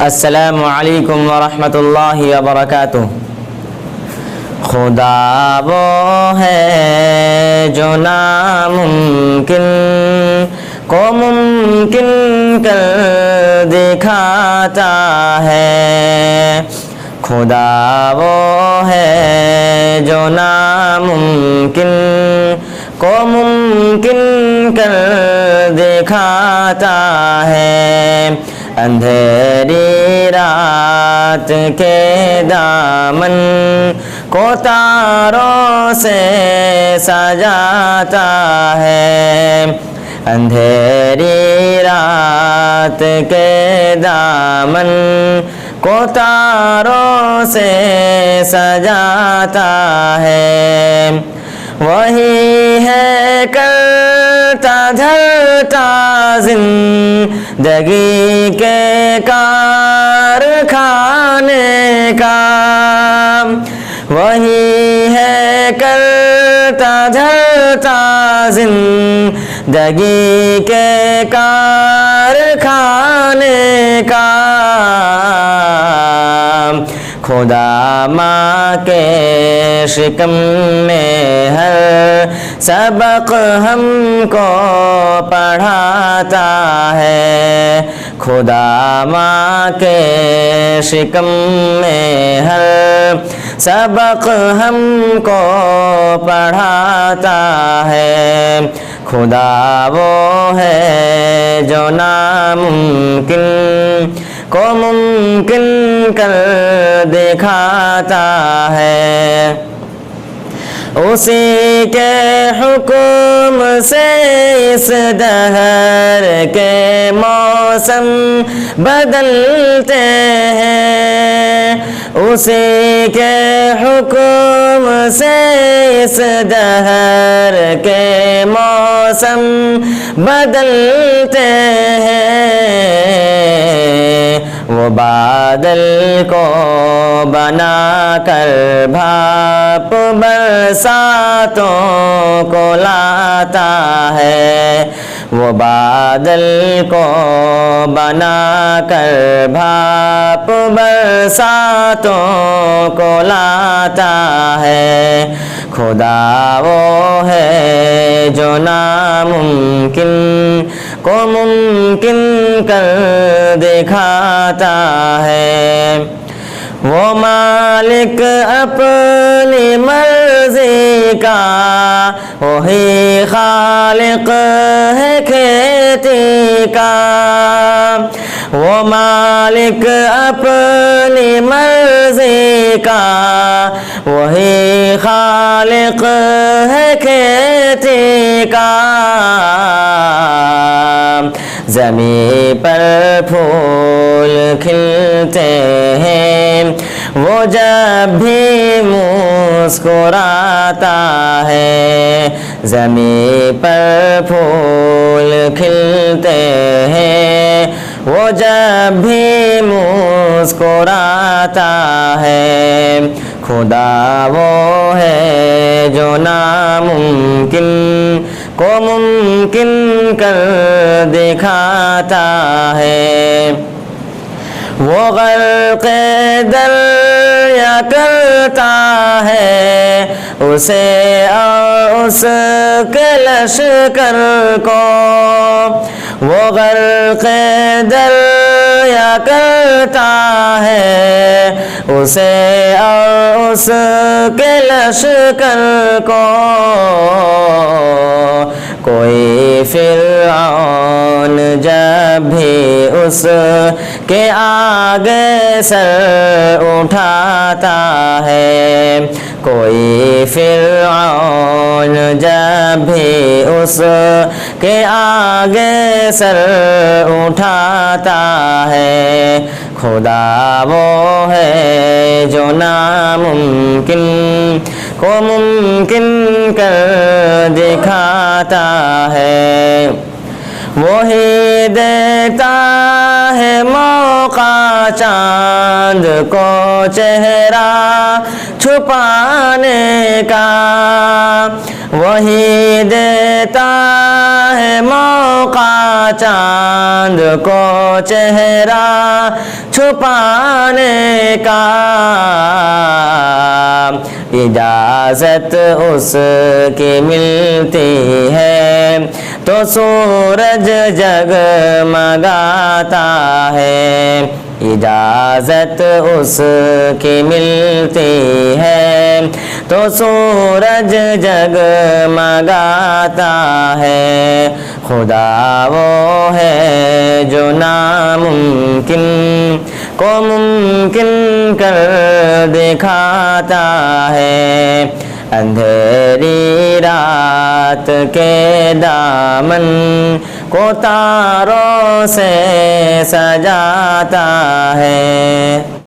अस्सलामु अलैकुम वरहमतुल्लाहि वबरकातुह। खुदा वो है जो नामुमकिन को मुमकिन कर दिखाता है। खुदा वो है जो नामुमकिन को मुमकिन कर दिखाता है। अंधेरी रात के दामन को तारों से सजाता है। अंधेरी रात के दामन को तारों से सजाता है। वही है करता धरता जिंदगी के कारखाने का। वही है करता धरता जिंदगी के कारखाने का। खुदा माँ के शिकम में हर सबक हमको पढ़ाता है। खुदा माँ के शिकम में हर सबक हमको पढ़ाता है। खुदा वो है जो नामुमकिन को मुमकिन कर दिखाता है। उसी के हुक्म से इस दहर के मौसम बदलते हैं। उसी के हुक्म से इस दहर के मौसम बदलते हैं। वो बादल को बनाकर भाप बरसातों को लाता है। वो बादल को बनाकर भाप बरसातों को लाता है। खुदा वो है जो नामुमकिन को मुमकिन कर दिखाता है। वो मालिक अपनी मर्जी का वही खालिक है खेती का। वो मालिक अपनी मर्जी का वही खालिक है खेती का। ज़मीं पर फूल खिलते हैं वो जब भी मुस्कुराता है। ज़मीं पर फूल खिलते हैं वो जब भी मुस्कुराता है। खुदा वो है जो नामुमकिन को मुमकिन कर दिखाता है। वो गर्क़े दरिया करता है उसे और उसके लश्कर को। वो गर्क़े दरिया करता है उसे और उसके लश्कर को। कोई फिरऔन जब भी उसके आगे सर उठाता है। कोई फिरऔन जब भी उसके आगे सर उठाता है। खुदा वो है जो नामुमकिन को मुमकिन कर दिखाता है। वही देता है मौका चांद को चेहरा छुपाने का। वही देता है मौका चांद को चेहरा छुपाने का। इजाजत उसकी मिलती है तो सूरज जगमगाता है। इजाजत उसकी मिलती है तो सूरज जगमगाता है। खुदा वो है जो नामुमकिन को मुमकिन कर दिखाता है। अंधेरी रात के दामन को तारों से सजाता है।